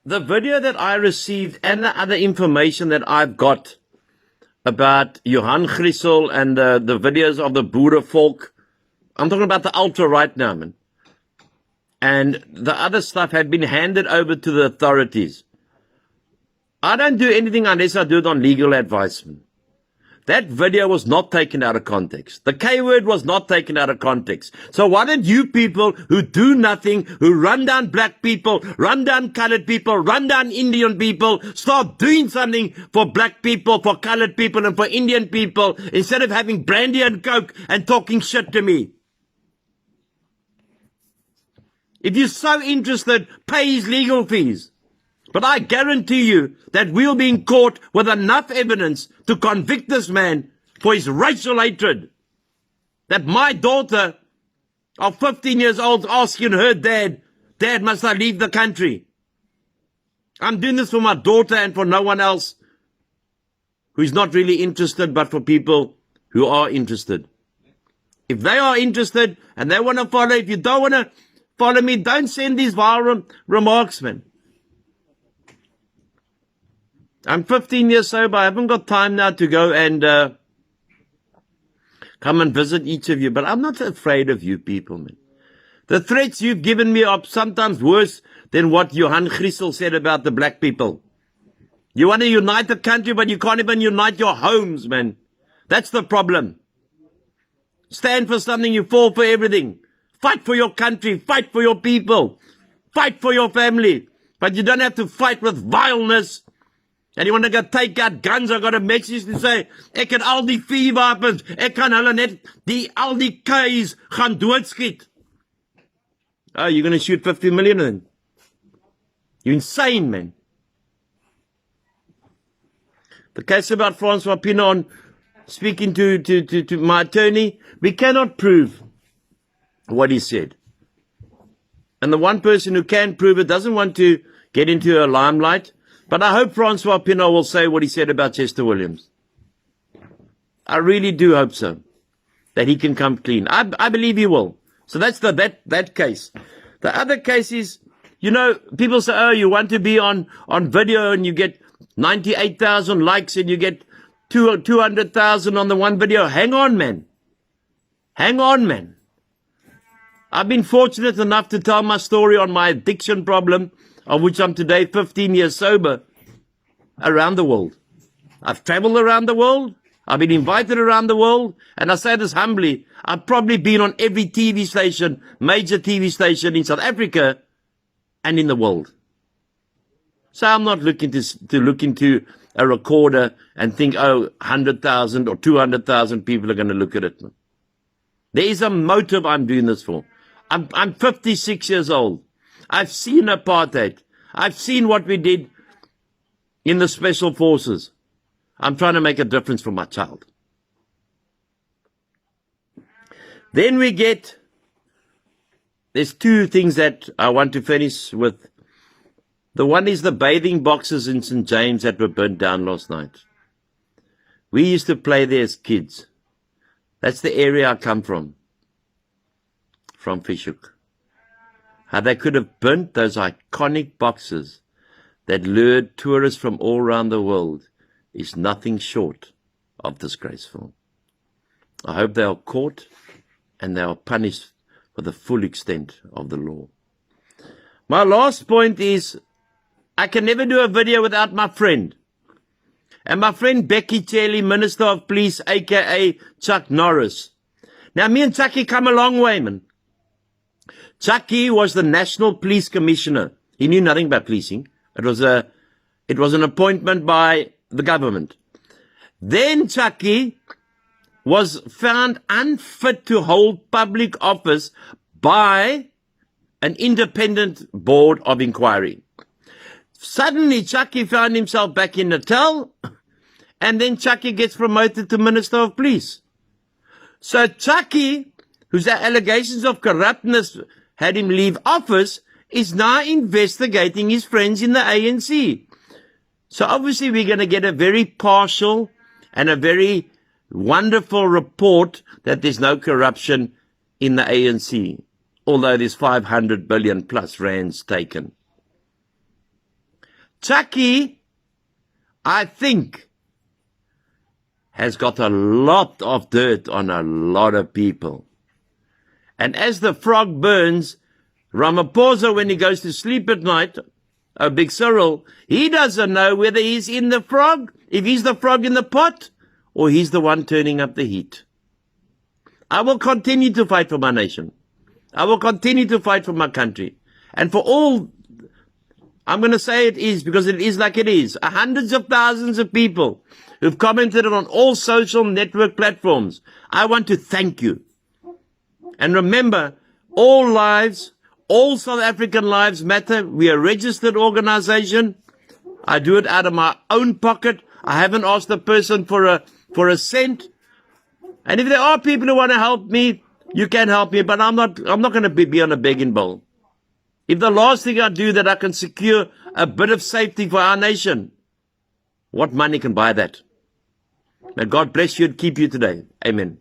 the video that I received and the other information that I've got about Johan Griessel and the videos of the Boere folk, I'm talking about the ultra right now, man. And the other stuff had been handed over to the authorities. I don't do anything unless I do it on legal advice, man. That video was not taken out of context. The K word was not taken out of context. So why did you people who do nothing, who run down black people, run down colored people, run down Indian people, start doing something for black people, for colored people, and for Indian people, instead of having brandy and coke and talking shit to me? If you're so interested, pay his legal fees. But I guarantee you that we'll be in court with enough evidence to convict this man for his racial hatred. That my daughter of 15 years old asking her dad, "Dad, must I leave the country?" I'm doing this for my daughter and for no one else who's not really interested, but for people who are interested. If they are interested and they want to follow, if you don't want to follow me, don't send these viral remarks, man. I'm 15 years sober. I haven't got time now to go and come and visit each of you. But I'm not afraid of you people, man. The threats you've given me are sometimes worse than what Johan Griessel said about the black people. You want to unite the country, but you can't even unite your homes, man. That's the problem. Stand for something, you fall for everything. Fight for your country, fight for your people, fight for your family. But you don't have to fight with vileness. And you want to go take out guns. I got a message to say, ek het al die vuurwapens, ek kan hulle net al die K's gaan doodskiet. Oh, you're going to shoot 50 million then? You're insane, man. The case about Francois Pinon, speaking to my attorney, we cannot prove what he said. And the one person who can prove it doesn't want to get into a limelight. But I hope Francois Pinon will say what he said about Chester Williams. I really do hope so. That he can come clean. I believe he will. So that's that case. The other case is, you know, people say, oh, you want to be on video and you get 98,000 likes and you get 200,000 on the one video. Hang on, man. Hang on, man. I've been fortunate enough to tell my story on my addiction problem, of which I'm today 15 years sober, around the world. I've traveled around the world. I've been invited around the world. And I say this humbly, I've probably been on every TV station, major TV station in South Africa and in the world. So I'm not looking to look into a recorder and think, oh, 100,000 or 200,000 people are going to look at it. There is a motive I'm doing this for. I'm 56 years old. I've seen apartheid. I've seen what we did in the special forces. I'm trying to make a difference for my child. Then there's two things that I want to finish with. The one is the bathing boxes in St. James that were burnt down last night. We used to play there as kids. That's the area I come from Fishhoek. How they could have burnt those iconic boxes that lured tourists from all around the world is nothing short of disgraceful. I hope they are caught and they are punished for the full extent of the law. My last point is, I can never do a video without my friend. And my friend Bheki, Cele, Minister of Police, aka Chuck Norris. Now me and Chucky come a long way, man. Chucky was the National Police Commissioner. He knew nothing about policing. It was an appointment by the government. Then Chucky was found unfit to hold public office by an independent board of inquiry. Suddenly Chucky found himself back in Natal, and then Chucky gets promoted to Minister of Police. So Chucky, whose allegations of corruptness had him leave office, is now investigating his friends in the ANC. So obviously we're going to get a very partial and a very wonderful report that there's no corruption in the ANC, although there's 500 billion plus rands taken. Chucky, I think, has got a lot of dirt on a lot of people. And as the frog burns, Ramaphosa, when he goes to sleep at night, Big Cyril, he doesn't know whether he's in the frog, if he's the frog in the pot, or he's the one turning up the heat. I will continue to fight for my nation. I will continue to fight for my country. And for all, I'm going to say it is, because it is like it is, hundreds of thousands of people who've commented on all social network platforms. I want to thank you. And remember, all lives, all South African lives matter. We are a registered organization. I do it out of my own pocket. I haven't asked the person for a cent. And if there are people who want to help me, you can help me, but I'm not going to be on a begging bowl. If the last thing I do that I can secure a bit of safety for our nation, what money can buy that? May God bless you and keep you today. Amen.